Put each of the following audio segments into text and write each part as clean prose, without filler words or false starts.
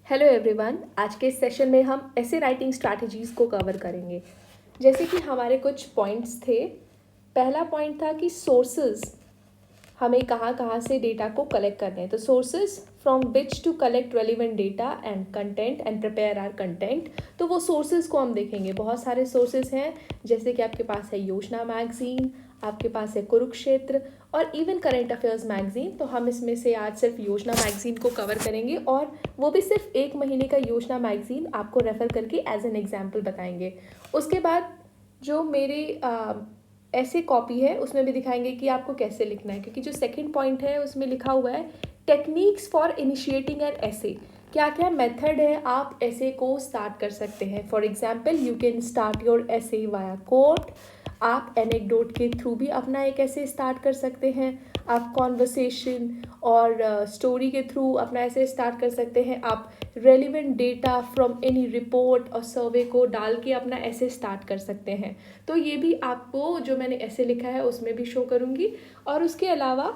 Hello everyone. आज के इस सेशन में हम ऐसे राइटिंग स्ट्रैटेजीज़ को कवर करेंगे। जैसे कि हमारे कुछ पॉइंट्स थे। पहला पॉइंट था कि सोर्सेज, हमें कहाँ कहाँ से डेटा को कलेक्ट करने हैं। तो sources from which to collect relevant data and content and prepare our content. तो वो सोर्सेज को हम देखेंगे। बहुत सारे सोर्सेज हैं, जैसे कि आपके पास है योजना मैगजीन, आपके पास है कुरुक्षेत्र और इवन करेंट अफेयर्स मैगजीन। तो हम इसमें से आज सिर्फ योजना मैगजीन को कवर करेंगे और वो भी सिर्फ 1 महीने का योजना मैगजीन आपको रेफर करके एज एन एग्जाम्पल बताएंगे। उसके बाद जो मेरी ऐसे कॉपी है उसमें भी दिखाएंगे कि आपको कैसे लिखना है, क्योंकि जो सेकंड पॉइंट है उसमें लिखा हुआ है टेक्निक्स फॉर इनिशिएटिंग एन ऐसे। क्या क्या मेथड है आप ऐसे को स्टार्ट कर सकते हैं। For example you can start your ऐसे वाया कोट। आप एनेक्डोट के थ्रू भी अपना एक ऐसे स्टार्ट कर सकते हैं। आप कॉन्वर्सेशन और स्टोरी के थ्रू अपना ऐसे स्टार्ट कर सकते हैं। आप relevant data from any report और सर्वे को डाल के अपना ऐसे स्टार्ट कर सकते हैं। तो ये भी आपको जो मैंने ऐसे लिखा है उसमें भी शो करूँगी। और उसके अलावा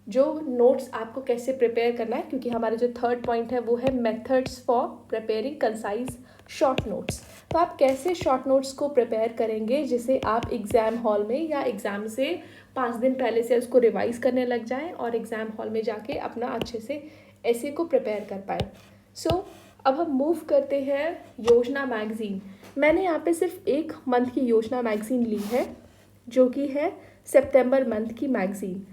जो नोट्स आपको कैसे प्रिपेयर करना है, क्योंकि हमारा जो थर्ड पॉइंट है वो है methods for preparing concise short notes. तो आप कैसे शॉर्ट नोट्स को प्रिपेयर करेंगे जिसे आप एग्ज़ाम हॉल में या एग्ज़ाम से 5 दिन पहले से उसको रिवाइज़ करने लग जाएं और एग्ज़ाम हॉल में जाके अपना अच्छे से ऐसे को प्रिपेयर कर पाए। सो अब हम मूव करते हैं योजना मैगज़ीन। मैंने यहाँ पे सिर्फ 1 मंथ की योजना मैगज़ीन ली है, जो कि है सितंबर मंथ की मैगज़ीन।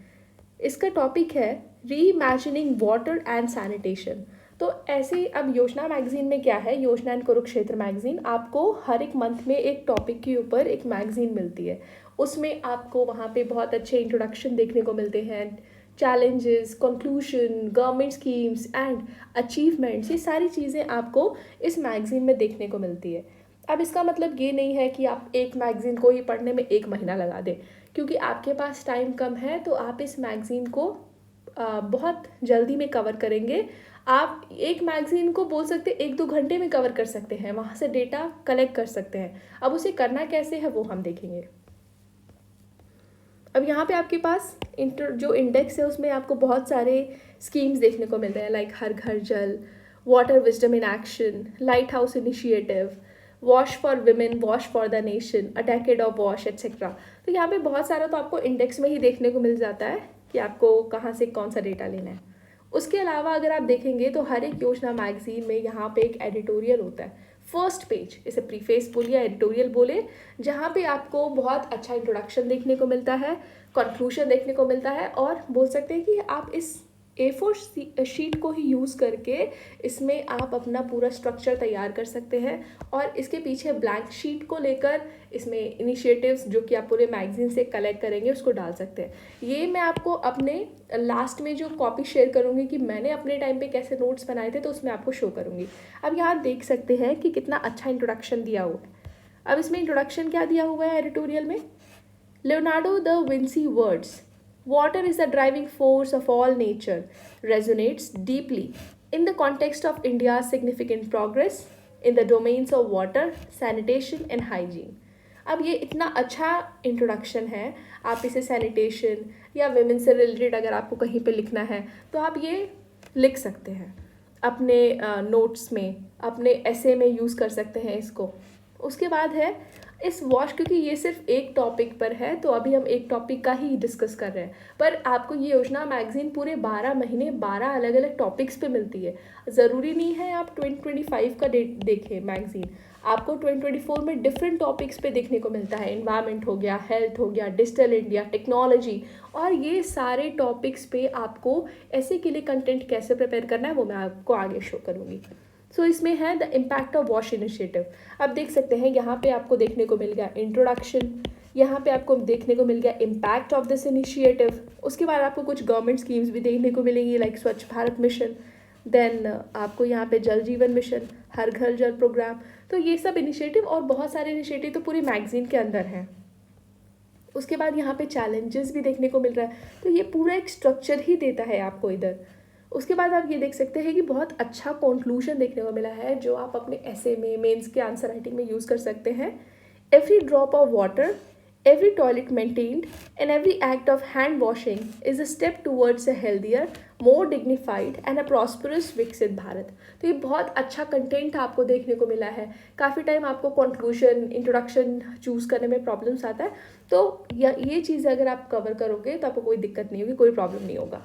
इसका टॉपिक है रीइमेजिनिंग वाटर एंड सैनिटेशन। तो ऐसे अब योजना मैगजीन में क्या है, योजना एंड कुरुक्षेत्र मैगजीन आपको हर एक मंथ में एक टॉपिक के ऊपर एक मैगजीन मिलती है। उसमें आपको वहाँ पे बहुत अच्छे इंट्रोडक्शन देखने को मिलते हैं, challenges, conclusion, government schemes and achievements, ये सारी चीज़ें आपको इस मैगजीन में देखने को मिलती है। अब इसका मतलब ये नहीं है कि आप एक मैगजीन को ही पढ़ने में 1 महीना लगा दें, क्योंकि आपके पास टाइम कम है। तो आप इस मैगज़ीन को बहुत जल्दी में कवर करेंगे। आप एक मैगज़ीन को बोल सकते 1-2 घंटे में कवर कर सकते हैं, वहाँ से डेटा कलेक्ट कर सकते हैं। अब उसे करना कैसे है वो हम देखेंगे। अब यहाँ पे आपके पास जो इंडेक्स है उसमें आपको बहुत सारे स्कीम्स देखने को मिलते हैं, लाइक हर घर जल, water wisdom in action, light house initiative, wash for women, wash for the nation, a decade of wash etcetera. तो यहाँ पे बहुत सारा तो आपको इंडेक्स में ही देखने को मिल जाता है कि आपको कहाँ से कौन सा डेटा लेना है। उसके अलावा अगर आप देखेंगे तो हर एक योजना मैगजीन में यहाँ पे एक एडिटोरियल होता है। फर्स्ट पेज, इसे प्रीफेस बोलिए, एडिटोरियल बोले, जहाँ पे आपको बहुत अच्छा इंट्रोडक्शन देखने को मिलता है, कंक्लूजन देखने को मिलता है, और बोल सकते हैं कि आप इस A4 शीट को ही यूज़ करके इसमें आप अपना पूरा स्ट्रक्चर तैयार कर सकते हैं। और इसके पीछे ब्लैंक शीट को लेकर इसमें इनिशिएटिव्स जो कि आप पूरे मैगजीन से कलेक्ट करेंगे उसको डाल सकते हैं। ये मैं आपको अपने लास्ट में जो कॉपी शेयर करूँगी कि मैंने अपने टाइम पे कैसे नोट्स बनाए थे, तो उसमें आपको शो करूँगी। अब यहाँ देख सकते हैं कि कितना अच्छा इंट्रोडक्शन दिया हुआ है। अब इसमें इंट्रोडक्शन क्या दिया हुआ है एडिटोरियल में, Leonardo da Vinci words, water is the driving force of all nature, resonates deeply in the context of India's significant progress in the domains of water, sanitation and hygiene. अब ये इतना अच्छा introduction है, आप इसे sanitation या women से related अगर आपको कहीं पे लिखना है तो आप ये लिख सकते हैं अपने नोट्स में, अपने ऐसे में यूज़ कर सकते हैं इसको। उसके बाद है इस वॉश, क्योंकि ये सिर्फ एक टॉपिक पर है तो अभी हम एक टॉपिक का ही डिस्कस कर रहे हैं, पर आपको ये योजना मैगजीन पूरे 12 महीने 12 अलग अलग टॉपिक्स पे मिलती है। ज़रूरी नहीं है आप 2025 का डेट देखें मैगजीन, आपको 2024 में डिफरेंट टॉपिक्स पे देखने को मिलता है। इन्वायरमेंट हो गया, हेल्थ हो गया, डिजिटल इंडिया, टेक्नोलॉजी, और ये सारे टॉपिक्स पे आपको ऐसे के लिए कंटेंट कैसे प्रिपेयर करना है वो मैं आपको आगे शो करूँगी। सो इसमें है the impact of wash initiative. आप देख सकते हैं यहाँ पे आपको देखने को मिल गया इंट्रोडक्शन, यहाँ पे आपको देखने को मिल गया इम्पैक्ट ऑफ दिस इनिशिएटिव। उसके बाद आपको कुछ गवर्नमेंट स्कीम्स भी देखने को मिलेंगी, लाइक स्वच्छ भारत मिशन, देन आपको यहाँ पे जल जीवन मिशन, हर घर जल प्रोग्राम। तो ये सब इनिशिएटिव और बहुत सारे इनिशिएटिव तो पूरी मैगजीन के अंदर हैं। उसके बाद यहाँ पे चैलेंजेस भी देखने को मिल रहा है, तो ये पूरा एक स्ट्रक्चर ही देता है आपको इधर। उसके बाद आप ये देख सकते हैं कि बहुत अच्छा कंक्लूजन देखने को मिला है जो आप अपने ऐसे में, मेंस के आंसर राइटिंग में यूज़ कर सकते हैं। Every drop of water Every toilet maintained and every act of hand washing is a step towards a healthier, more dignified and a prosperous विकसित भारत। तो ये बहुत अच्छा कंटेंट आपको देखने को मिला है। काफ़ी टाइम आपको कंक्लूजन इंट्रोडक्शन चूज़ करने में प्रॉब्लम्स आता है, तो ये चीज़ें अगर आप कवर करोगे तो आपको कोई दिक्कत नहीं होगी, कोई प्रॉब्लम नहीं होगा।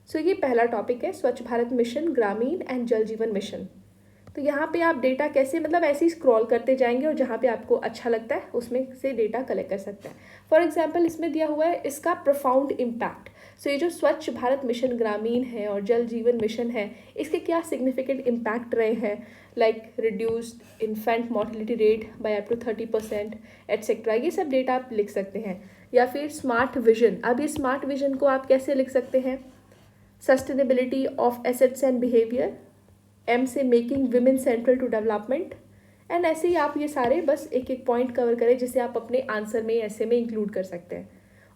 सो ये पहला टॉपिक है स्वच्छ भारत मिशन, ग्रामीण एंड जल जीवन मिशन। तो यहाँ पे आप डेटा कैसे, मतलब ऐसे ही स्क्रॉल करते जाएंगे और जहाँ पे आपको अच्छा लगता है उसमें से डेटा कलेक्ट कर सकते हैं। फॉर एग्जांपल इसमें दिया हुआ है इसका प्रोफाउंड इम्पैक्ट। सो ये जो स्वच्छ भारत मिशन ग्रामीण है और जल जीवन मिशन है, इसके क्या सिग्निफिकेंट इम्पैक्ट रहे हैं, like reduced infant mortality rate by up to 30% etcetera, ये सब डेटा आप लिख सकते हैं। या फिर स्मार्ट विजन, अब ये स्मार्ट विजन को आप कैसे लिख सकते हैं, sustainability of assets and behaviour, एम से making women central to development, and ऐसे ही आप ये सारे बस एक एक पॉइंट कवर करें जिसे आप अपने आंसर में ऐसे में इंक्लूड कर सकते हैं।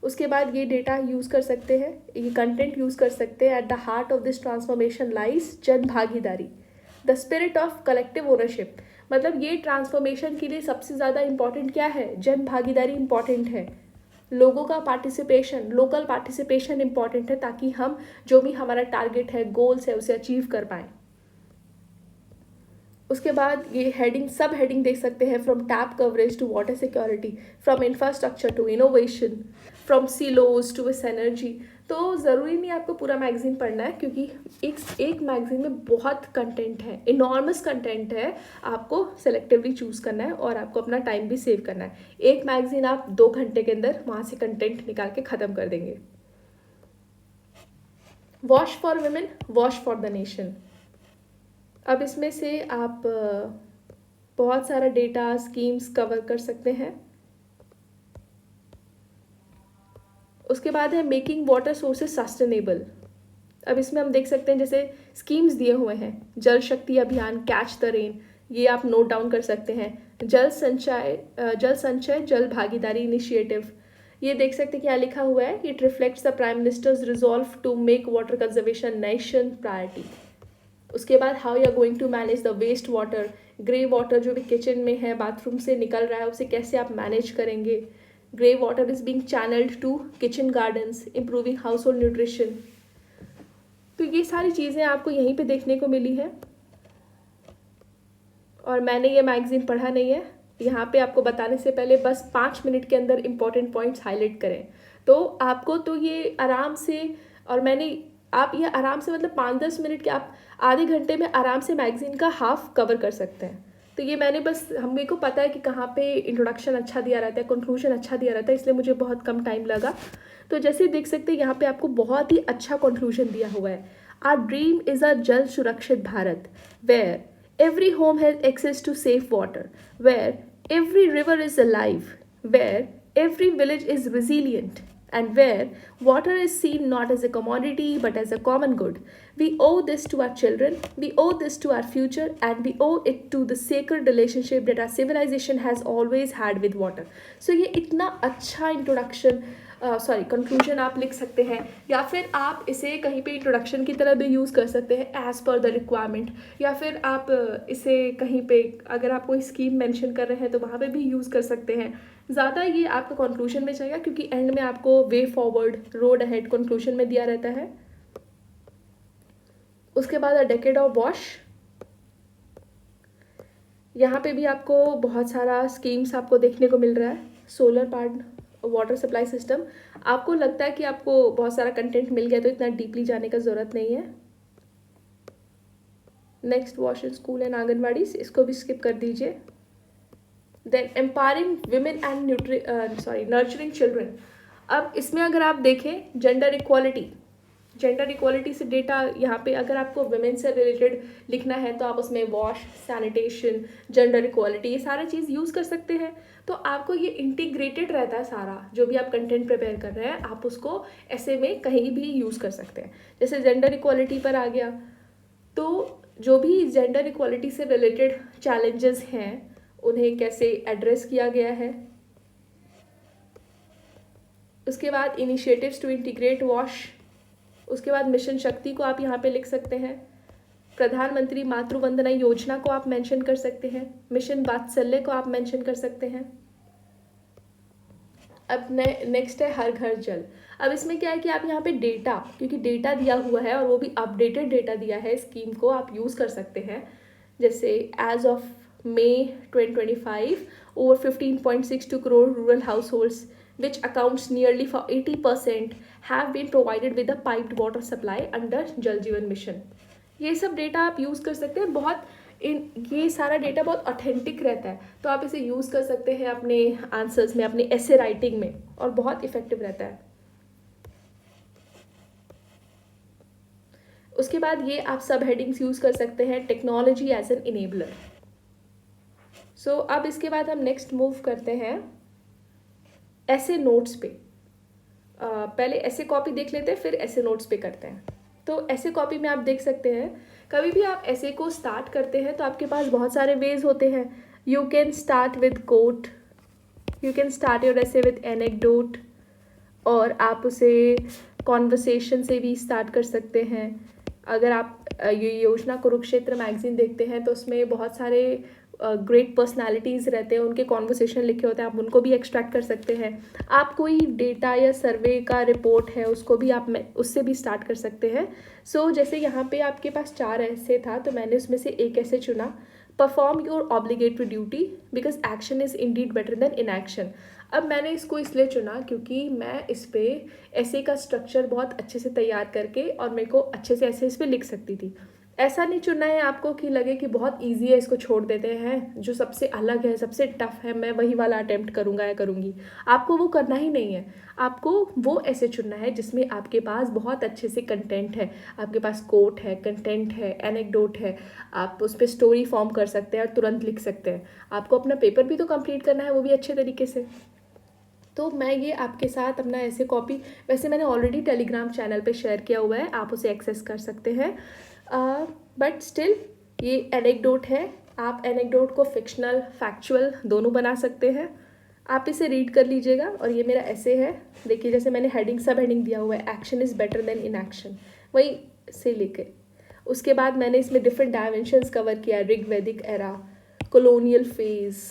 उसके बाद ये डेटा यूज़ कर सकते हैं, ये कंटेंट यूज़ कर सकते हैं। At the heart of this transformation lies जन भागीदारी, the spirit of collective ownership. मतलब ये ट्रांसफॉर्मेशन के लिए सबसे ज़्यादा इंपॉर्टेंट क्या है, जन भागीदारी इंपॉर्टेंट है, लोगों का पार्टिसिपेशन, लोकल पार्टिसिपेशन इंपॉर्टेंट है, ताकि हम जो भी हमारा टारगेट है, गोल्स है, उसे अचीव कर पाएँ। उसके बाद ये हेडिंग, सब हेडिंग देख सकते हैं, from tap coverage to water security, from infrastructure to innovation, from silos to synergy. तो ज़रूरी नहीं आपको पूरा मैगजीन पढ़ना है, क्योंकि एक मैगजीन में बहुत कंटेंट है, इनॉर्मस कंटेंट है। आपको सेलेक्टिवली चूज़ करना है और आपको अपना टाइम भी सेव करना है। एक मैगजीन आप 2 घंटे के अंदर वहाँ से कंटेंट निकाल के ख़त्म कर देंगे। Wash for women, wash for the nation. अब इसमें से आप बहुत सारा डेटा स्कीम्स कवर कर सकते हैं। उसके बाद है मेकिंग वाटर सोर्सेस सस्टेनेबल। अब इसमें हम देख सकते हैं जैसे स्कीम्स दिए हुए हैं, जल शक्ति अभियान, कैच द रेन, ये आप नोट डाउन कर सकते हैं। जल संचय जल भागीदारी इनिशिएटिव, ये देख सकते हैं क्या लिखा हुआ है, it reflects the prime minister's resolve to make water conservation nation priority. उसके बाद how you are going to manage the waste water, grey water जो भी किचन में है, बाथरूम से निकल रहा है, उसे कैसे आप मैनेज करेंगे। Grey water is being channelled to kitchen gardens, improving household nutrition. तो ये सारी चीज़ें आपको यहीं पे देखने को मिली है, और मैंने ये मैगजीन पढ़ा नहीं है। यहाँ पे आपको बताने से पहले बस 5 मिनट के अंदर इंपॉर्टेंट पॉइंट्स हाईलाइट करें तो आपको तो ये आराम से, और आप ये आराम से मतलब 5-10 मिनट के, आप आधे घंटे में आराम से मैगजीन का हाफ कवर कर सकते हैं। तो ये मैंने बस, मेरे को पता है कि कहाँ पे इंट्रोडक्शन अच्छा दिया रहता है, कंक्लूजन अच्छा दिया रहता है, इसलिए मुझे बहुत कम टाइम लगा। तो जैसे देख सकते हैं यहाँ पे आपको बहुत ही अच्छा कंक्लूजन दिया हुआ है। Our dream is a Jal Surakshit Bharat, where every home has access to safe water, where every river is alive, where every village is resilient, and where water is seen not as a commodity but as a common good. We owe this to our children, we owe this to our future, and we owe it to the sacred relationship that our civilization has always had with water. So ये इतना अच्छा introduction, conclusion आप लिख सकते हैं, या फिर आप इसे कहीं पे इंट्रोडक्शन की तरह भी यूज़ कर सकते हैं एज़ पर द रिक्वायरमेंट, या फिर आप इसे कहीं पे अगर आप कोई स्कीम मेंशन कर रहे हैं तो वहाँ पे भी यूज़ कर सकते हैं। ज़्यादा ये आपका कंक्लूजन में जाएगा, क्योंकि एंड में आपको way forward, road ahead conclusion में दिया रहता है। उसके बाद अ डेकेड ऑफ वॉश, यहाँ पे भी आपको बहुत सारा स्कीम्स आपको देखने को मिल रहा है। Solar part water supply system, आपको लगता है कि आपको बहुत सारा कंटेंट मिल गया तो इतना डीपली जाने का ज़रूरत नहीं है। नेक्स्ट वॉश इन स्कूल एंड आंगनवाड़ी, इसको भी स्किप कर दीजिए। Then empowering women and nurturing children. अब इसमें अगर आप देखें जेंडर इक्वालिटी से डेटा, यहाँ पे अगर आपको वुमेन से रिलेटेड लिखना है तो आप उसमें वॉश, सैनिटेशन, जेंडर इक्वालिटी, ये सारे चीज़ यूज़ कर सकते हैं। तो आपको ये इंटीग्रेटेड रहता है सारा, जो भी आप कंटेंट प्रिपेयर कर रहे हैं आप उसको ऐसे में कहीं भी यूज़ कर सकते हैं। जैसे जेंडर इक्वालिटी पर आ गया, तो जो भी जेंडर इक्वालिटी से रिलेटेड चैलेंजेस हैं उन्हें कैसे एड्रेस किया गया है। उसके बाद इनिशिएटिव्स टू इंटीग्रेट वॉश, उसके बाद मिशन शक्ति को आप यहाँ पे लिख सकते हैं। प्रधानमंत्री मातृ वंदना योजना को आप मेंशन कर सकते हैं। मिशन वात्सल्य को आप मेंशन कर सकते हैं। अब नेक्स्ट है हर घर जल। अब इसमें क्या है कि आप यहाँ पे डेटा, क्योंकि डेटा दिया हुआ है और वो भी अपडेटेड डेटा दिया है, स्कीम को आप यूज़ कर सकते हैं। जैसे as of May 2025 over 15.62 crore rural households, which accounts nearly for 80%, have been provided with a piped water supply under जल जीवन मिशन। ये सब डेटा आप यूज़ कर सकते हैं। बहुत ये सारा डेटा बहुत ऑथेंटिक रहता है, तो आप इसे यूज़ कर सकते हैं अपने आंसर्स में, अपने ऐसे राइटिंग में, और बहुत इफेक्टिव रहता है। उसके बाद ये आप सब हेडिंग्स यूज़ कर सकते हैं, टेक्नोलॉजी एज एन इनेबलर। सो अब इसके बाद हम नेक्स्ट मूव करते हैं ऐसे नोट्स पे। पहले ऐसे कॉपी देख लेते हैं, फिर ऐसे नोट्स पे करते हैं। तो ऐसे कॉपी में आप देख सकते हैं, कभी भी आप ऐसे को स्टार्ट करते हैं तो आपके पास बहुत सारे वेज होते हैं। You can start with quote, you can start your essay with anecdote, और आप उसे कॉन्वर्सेशन से भी स्टार्ट कर सकते हैं। अगर आप ये योजना कुरुक्षेत्र मैगजीन देखते हैं तो उसमें बहुत सारे ग्रेट पर्सनालिटीज़ रहते हैं, उनके कॉन्वर्सेशन लिखे होते हैं, आप उनको भी एक्सट्रैक्ट कर सकते हैं। आप कोई डेटा या सर्वे का रिपोर्ट है उसको भी आप उससे भी स्टार्ट कर सकते हैं। सो जैसे यहाँ पे आपके पास 4 ऐसे था, तो मैंने उसमें से एक ऐसे चुना, perform your obligatory duty because action is Indeed better than inaction. अब मैंने इसको इसलिए चुना क्योंकि मैं इस पर ऐसे का स्ट्रक्चर बहुत अच्छे से तैयार करके और मेरे को अच्छे से ऐसे इस पर लिख सकती थी। ऐसा नहीं चुनना है आपको कि लगे कि बहुत इजी है, इसको छोड़ देते हैं, जो सबसे अलग है, सबसे टफ है, मैं वही वाला अटेम्प्ट करूँगा या करूँगी। आपको वो करना ही नहीं है, आपको वो ऐसे चुनना है जिसमें आपके पास बहुत अच्छे से कंटेंट है, आपके पास कोट है, कंटेंट है, एनेक्डोट है, आप उस पर स्टोरी फॉर्म कर सकते हैं और तुरंत लिख सकते हैं। आपको अपना पेपर भी तो कंप्लीट करना है, वो भी अच्छे तरीके से। तो मैं ये आपके साथ अपना ऐसे कॉपी, वैसे मैंने ऑलरेडी टेलीग्राम चैनल पे शेयर किया हुआ है, आप उसे एक्सेस कर सकते हैं, बट स्टिल ये एनेक्डोट है। आप एनेक्डोट को फिक्शनल फैक्चुअल दोनों बना सकते हैं। आप इसे रीड कर लीजिएगा। और ये मेरा ऐसे है, देखिए जैसे मैंने हेडिंग सब हेडिंग दिया हुआ है, action is better than inaction, वही से लेके। उसके बाद मैंने इसमें डिफरेंट डायमेंशंस कवर किया, Rig Vedic era, colonial phase,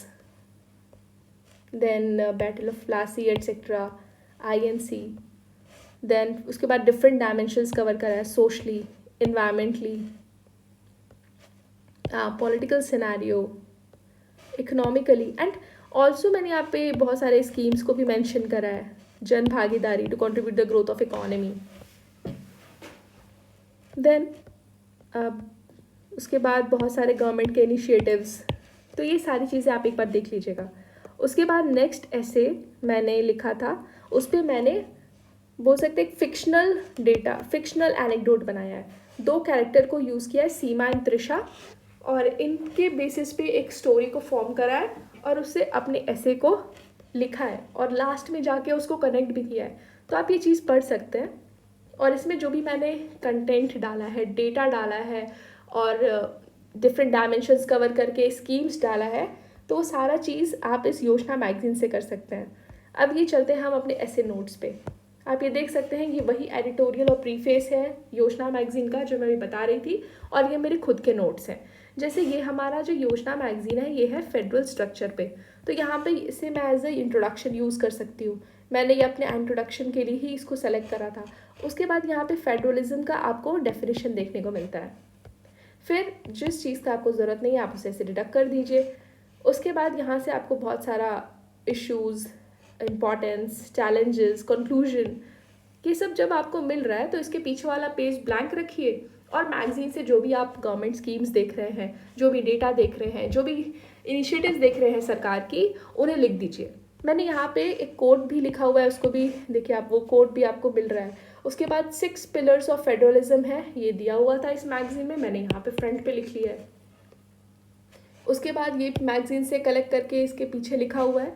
then battle of Plassey etcetera, INC। देन उसके बाद डिफरेंट डायमेंशंस कवर करा है, socially, environmentally, political scenario, economically, and also मैंने यहाँ पे बहुत सारे स्कीम्स को भी मेंशन करा है, Jan Bhagidari to contribute the growth of economy. Then उसके बाद बहुत सारे गवर्नमेंट के इनिशिएटिव्स, तो ये सारी चीज़ें आप एक बार देख लीजिएगा। उसके बाद नेक्स्ट ऐसे मैंने लिखा था, उस पर मैंने बोल सकते एक फिक्शनल डेटा, फिक्शनल एनेक्डोट बनाया है। 2 कैरेक्टर को यूज़ किया है, सीमा एंड त्रिशा, और इनके बेसिस पे एक स्टोरी को फॉर्म करा है और उससे अपने ऐसे को लिखा है और लास्ट में जाके उसको कनेक्ट भी किया है। तो आप ये चीज़ पढ़ सकते हैं। और इसमें जो भी मैंने कंटेंट डाला है, डेटा डाला है और डिफरेंट डायमेंशंस कवर करके स्कीम्स डाला है, तो वो सारा चीज़ आप इस योजना मैगजीन से कर सकते हैं। अब ये चलते हैं हम अपने ऐसे नोट्स पे। आप ये देख सकते हैं, ये वही एडिटोरियल और प्रीफेस है योजना मैगजीन का जो मैं अभी बता रही थी, और ये मेरे खुद के नोट्स हैं। जैसे ये हमारा जो योजना मैगजीन है, ये है फेडरल स्ट्रक्चर पे, तो यहाँ पे इसे मैं एज ए इंट्रोडक्शन यूज़ कर सकती हूँ। मैंने ये अपने इंट्रोडक्शन के लिए ही इसको सेलेक्ट करा था। उसके बाद यहाँ पे फेडरलिज्म का आपको डेफिनेशन देखने को मिलता है। फिर जिस चीज़ का आपको ज़रूरत नहीं है आप उसे ऐसे डिडक्ट कर दीजिए। उसके बाद यहाँ से आपको बहुत सारा इश्यूज़, इम्पॉर्टेंस, चैलेंजेस, कंक्लूजन, ये सब जब आपको मिल रहा है तो इसके पीछे वाला पेज ब्लैंक रखिए और मैगजीन से जो भी आप गवर्नमेंट स्कीम्स देख रहे हैं, जो भी डेटा देख रहे हैं, जो भी इनिशिएटिव्स देख रहे हैं सरकार की, उन्हें लिख दीजिए। मैंने यहाँ पे एक कोड भी लिखा हुआ है, उसको भी देखिए आप, वो कोड भी आपको मिल रहा है। उसके बाद 6 पिलर्स ऑफ फेडरलिज्म है, ये दिया हुआ था इस मैगजीन में, मैंने यहाँ पे फ्रंट पे लिख लिया है। उसके बाद ये मैगजीन से कलेक्ट करके इसके पीछे लिखा हुआ है।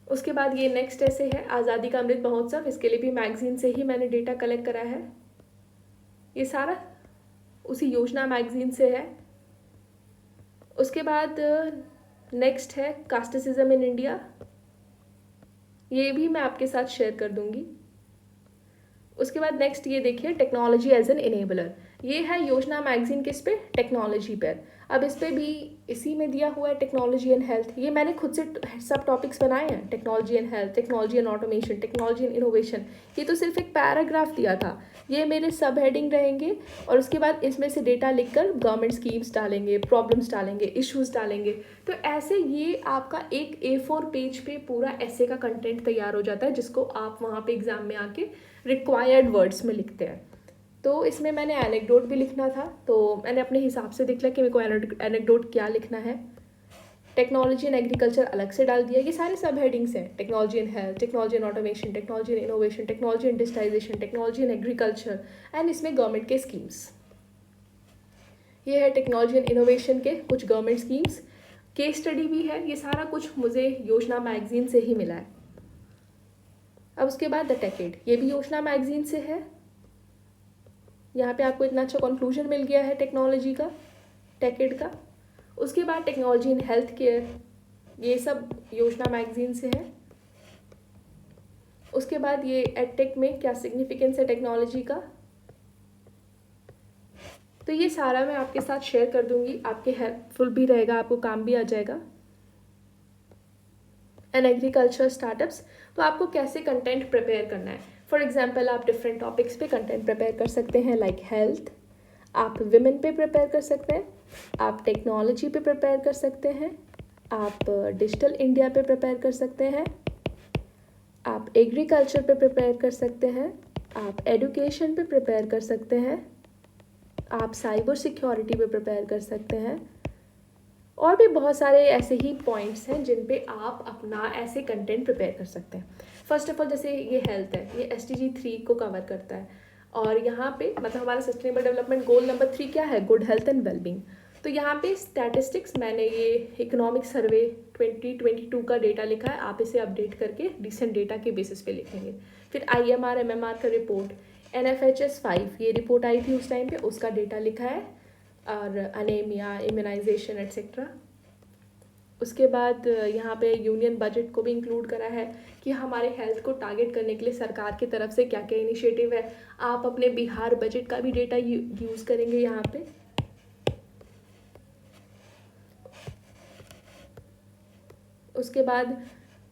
उसके बाद ये नेक्स्ट ऐसे है, आज़ादी का अमृत महोत्सव, इसके लिए भी मैगजीन से ही मैंने डेटा कलेक्ट करा है। ये सारा उसी योजना मैगजीन से है। उसके बाद नेक्स्ट है कास्टिसिज्म इन इंडिया, ये भी मैं आपके साथ शेयर कर दूंगी। उसके बाद नेक्स्ट ये देखिए, टेक्नोलॉजी एज एन इनेबलर। ये है योजना मैगजीन किस पे, टेक्नोलॉजी पर। अब इस पे भी इसी में दिया हुआ है टेक्नोलॉजी एंड हेल्थ। ये मैंने खुद से सब टॉपिक्स बनाए हैं, technology and health, technology and automation, technology and innovation. ये तो सिर्फ एक पैराग्राफ दिया था, ये मेरे सब हेडिंग रहेंगे। और उसके बाद इसमें से डेटा लिखकर गवर्नमेंट स्कीम्स डालेंगे, प्रॉब्लम्स डालेंगे, इश्यूज डालेंगे। तो ऐसे ये आपका एक A4 पेज पे पूरा ऐसे का कंटेंट तैयार हो जाता है, जिसको आप वहाँ पे एग्जाम में आके रिक्वायर्ड वर्ड्स में लिखते हैं। तो इसमें मैंने एनेक्डोट भी लिखना था, तो मैंने अपने हिसाब से देख लिया कि मेरे को एनेक्डोट क्या लिखना है। टेक्नोलॉजी एंड एग्रीकल्चर अलग से डाल दिया। ये सारे सब हेडिंग्स हैं, technology and health, technology and automation, technology and innovation, technology and digitization, technology and agriculture, and इसमें गवर्नमेंट के स्कीम्स। ये है टेक्नोलॉजी एंड इनोवेशन के कुछ गवर्नमेंट स्कीम्स। केस स्टडी भी है। ये सारा कुछ मुझे योजना मैगजीन से ही मिला है। अब उसके बाद द टेकेड, ये भी योजना मैगजीन से है। यहाँ पे आपको इतना अच्छा कंक्लूजन मिल गया है टेक्नोलॉजी का, टेकेड का। उसके बाद टेक्नोलॉजी इन हेल्थ केयर, ये सब योजना मैगजीन से है। उसके बाद ये एडटेक में क्या सिग्निफिकेंस है टेक्नोलॉजी का, तो ये सारा मैं आपके साथ शेयर कर दूंगी, आपके हेल्पफुल भी रहेगा, आपको काम भी आ जाएगा। एंड एग्रीकल्चर स्टार्टअप्स, तो आपको कैसे कंटेंट प्रिपेयर करना है। फॉर एग्जाम्पल आप डिफरेंट टॉपिक्स पे कंटेंट प्रिपेयर कर सकते हैं, लाइक हेल्थ, आप विमेन पे प्रिपेयर कर सकते हैं, आप टेक्नोलॉजी पे प्रिपेयर कर सकते हैं, आप डिजिटल इंडिया पे प्रिपेयर कर सकते हैं, आप एग्रीकल्चर पे प्रिपेयर कर सकते हैं, आप एजुकेशन पे प्रिपेयर कर सकते हैं, आप साइबर सिक्योरिटी पे प्रिपेयर कर सकते हैं। और भी बहुत सारे ऐसे ही पॉइंट्स हैं जिन पे आप अपना ऐसे कंटेंट प्रिपेयर कर सकते हैं। फर्स्ट ऑफ ऑल जैसे ये हेल्थ है, ये SDG 3 को कवर करता है। और यहाँ पे मतलब हमारा सस्टेनेबल डेवलपमेंट गोल नंबर 3 क्या है, गुड हेल्थ एंड वेलबींग। तो यहाँ पे स्टैटिस्टिक्स मैंने ये इकोनॉमिक सर्वे 2022 का डेटा लिखा है, आप इसे अपडेट करके रिसेंट डेटा के बेसिस पे लिखेंगे। फिर IMR MMR का रिपोर्ट, NFHS 5 ये रिपोर्ट आई थी उस टाइम पे, उसका डेटा लिखा है, और अनेमिया, इम्यूनाइजेशन एट्सेट्रा। उसके बाद यहाँ पे यूनियन बजट को भी इंक्लूड करा है कि हमारे हेल्थ को टारगेट करने के लिए सरकार की तरफ से क्या क्या इनिशिएटिव है। आप अपने बिहार बजट का भी डेटा यूज़ करेंगे यहाँ पे। उसके बाद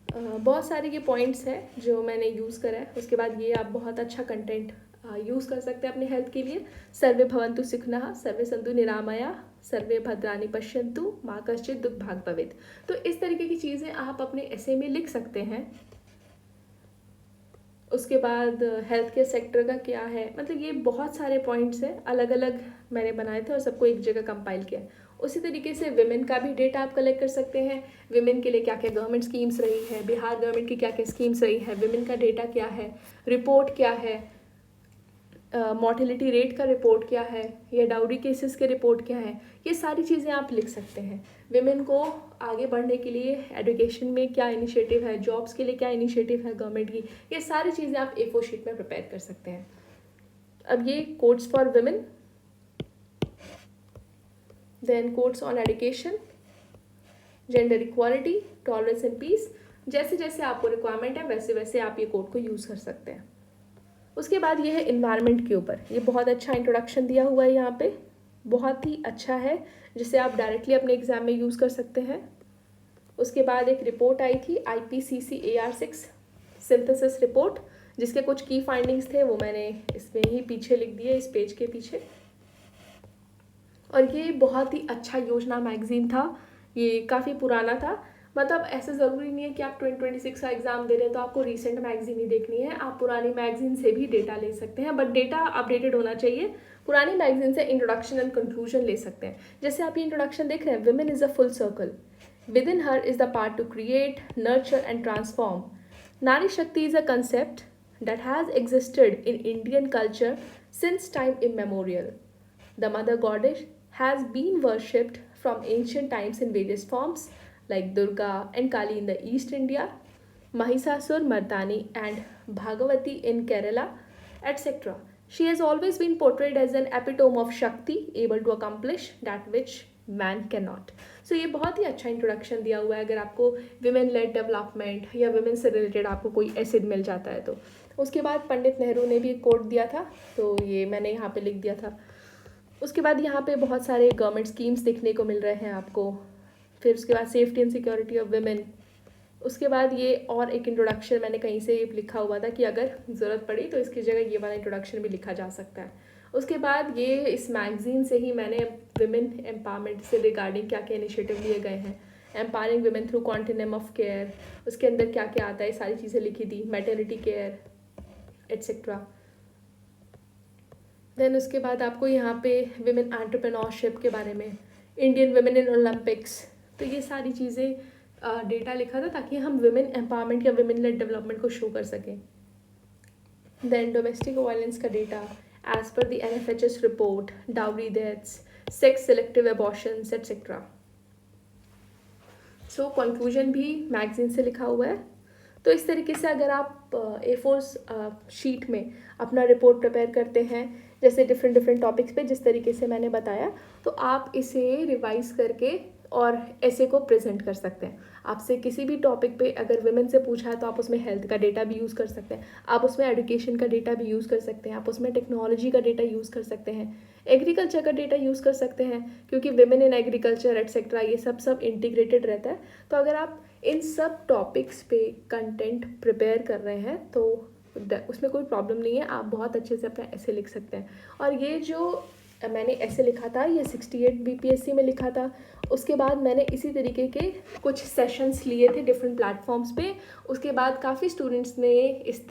बहुत सारे ये पॉइंट्स हैं जो मैंने यूज़ करा है। उसके बाद ये आप बहुत अच्छा कंटेंट यूज़ कर सकते हैं अपने हेल्थ के लिए। सर्वे भवन्तु सुखिनः, सर्वे सन्तु निरामया, सर्वे भद्राणि पश्यन्तु, मा कश्चित् दुःखभाग् भवेत्। तो इस तरीके की चीज़ें आप अपने ऐसे में लिख सकते हैं। उसके बाद हेल्थ केयर सेक्टर का क्या है, मतलब ये बहुत सारे पॉइंट्स हैं, अलग अलग मैंने बनाए थे और सबको एक जगह कंपाइल किया। उसी तरीके से विमेन का भी डेटा आप कलेक्ट कर सकते हैं। विमेन के लिए क्या क्या गवर्नमेंट स्कीम्स रही है, बिहार गवर्नमेंट की क्या क्या स्कीम्स रही है, विमेन का डेटा क्या है, रिपोर्ट क्या है, मॉर्टेलिटी रेट का रिपोर्ट क्या है, या डाउरी केसेस के रिपोर्ट क्या है। ये सारी चीज़ें आप लिख सकते हैं। विमेन को आगे बढ़ने के लिए एजुकेशन में क्या इनिशिएटिव है, जॉब्स के लिए क्या इनिशिएटिव है गवर्नमेंट की, ये सारी चीज़ें आप A4 शीट में प्रिपेयर कर सकते हैं। अब ये quotes for women, then codes on education, gender equality, tolerance and peace, जैसे जैसे आपको रिक्वायरमेंट है वैसे वैसे आप ये कोड को यूज़ कर सकते हैं। उसके बाद ये है इन्वायरमेंट के ऊपर, ये बहुत अच्छा इंट्रोडक्शन दिया हुआ है यहाँ पे, बहुत ही अच्छा है, जिसे आप डायरेक्टली अपने एग्जाम में यूज़ कर सकते हैं। उसके बाद एक रिपोर्ट आई थी IPCC AR6 सिंथेसिस रिपोर्ट, जिसके कुछ की फाइंडिंग्स थे वो मैंने इसमें ही पीछे लिख दिए, इस पेज के पीछे। और ये बहुत ही अच्छा योजना मैगजीन था, ये काफ़ी पुराना था। मतलब ऐसे ज़रूरी नहीं है कि आप 2026 का एग्ज़ाम दे रहे हैं तो आपको रीसेंट मैगजीन ही देखनी है, आप पुरानी मैगजीन से भी डेटा ले सकते हैं, बट डेटा अपडेटेड होना चाहिए। पुरानी मैगजीन से इंट्रोडक्शन एंड कंक्लूजन ले सकते हैं। जैसे आप ये इंट्रोडक्शन देख रहे हैं, women is a full circle, with in her is the part two create, nurture and transform. नारी शक्ति is a concept that has existed in Indian culture since time immemorial. The mother goddess has been worshipped from ancient times in various forms like Durga and Kali in the East India, Mahisasur Mardani and Bhagavati in Kerala, etc. She has always been portrayed as an epitome of Shakti, able to accomplish that which man can not. So ये बहुत ही अच्छा introduction दिया हुआ है। अगर आपको women led development या women से रिलेटेड आपको कोई ऐसे मिल जाता है तो उसके बाद पंडित नेहरू ने भी एक कोट दिया था, तो ये मैंने यहाँ पे लिख दिया था। उसके बाद यहाँ पे बहुत सारे गवर्नमेंट स्कीम्स देखने को मिल रहे हैं आपको। फिर उसके बाद safety and security of women. उसके बाद ये और एक इंट्रोडक्शन मैंने कहीं से लिखा हुआ था कि अगर ज़रूरत पड़ी तो इसकी जगह ये वाला इंट्रोडक्शन भी लिखा जा सकता है। उसके बाद ये इस मैगज़ीन से ही मैंने विमेन एम्पावरमेंट से रिगार्डिंग क्या क्या इनिशिएटिव लिए गए हैं, empowering women through continuum of care, उसके अंदर क्या क्या आता है सारी चीज़ें लिखी थी, मैटरनिटी केयर एट्सेट्रा। देन उसके बाद आपको यहाँ पे विमेन एंटरप्रेन्योरशिप के बारे में, इंडियन विमेन इन ओलंपिक्स, तो ये सारी चीज़ें डेटा लिखा था ताकि हम विमेन एम्पावरमेंट या विमेन लेड डेवलपमेंट को शो कर सकें। देन डोमेस्टिक वायलेंस का data as per the NFHS report, dowry deaths, sex selective abortions etcetera. So conclusion भी मैगजीन से लिखा हुआ है। तो इस तरीके से अगर आप A4 शीट में अपना रिपोर्ट प्रिपेयर करते हैं, जैसे डिफरेंट टॉपिक्स पे जिस तरीके से मैंने बताया, तो आप इसे रिवाइज करके और ऐसे को प्रेजेंट कर सकते हैं। आपसे किसी भी टॉपिक पे अगर वुमेन से पूछा है तो आप उसमें हेल्थ का डेटा भी यूज़ कर सकते हैं, आप उसमें एजुकेशन का डेटा भी यूज़ कर सकते हैं, आप उसमें टेक्नोलॉजी का डेटा यूज़ कर सकते हैं, एग्रीकल्चर का डेटा यूज़ कर सकते हैं, क्योंकि विमेन इन एग्रीकल्चर एट्सेट्रा ये सब इंटीग्रेटेड रहता है। तो अगर आप इन सब टॉपिक्स पे कंटेंट प्रिपेयर कर रहे हैं तो उसमें कोई प्रॉब्लम नहीं है, आप बहुत अच्छे से अपना ऐसे लिख सकते हैं। और ये जो मैंने ऐसे लिखा था ये 68 BPSC में लिखा था। उसके बाद मैंने इसी तरीके के कुछ सेशंस लिए थे डिफरेंट प्लेटफॉर्म्स पे। उसके बाद काफ़ी स्टूडेंट्स ने इस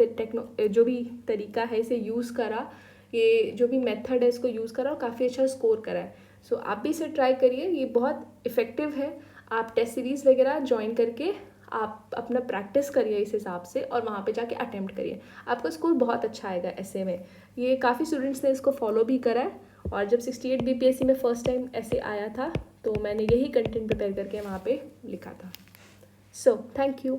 जो भी तरीका है इसे यूज़ करा, ये जो भी मेथड है इसको यूज़ करा और काफ़ी अच्छा स्कोर करा है। सो आप भी इसे ट्राई करिए, ये बहुत इफ़ेक्टिव है। आप टेस्ट सीरीज़ वगैरह ज्वाइन करके आप अपना प्रैक्टिस करिए इस हिसाब से और वहाँ पे जाके अटेम्प्ट करिए, आपका स्कोर बहुत अच्छा आएगा ऐसे में। ये काफ़ी स्टूडेंट्स ने इसको फॉलो भी करा है। और जब 68 BPSC में फ़र्स्ट टाइम ऐसे आया था तो मैंने यही कंटेंट प्रिपेयर करके वहाँ पे लिखा था। So thank you.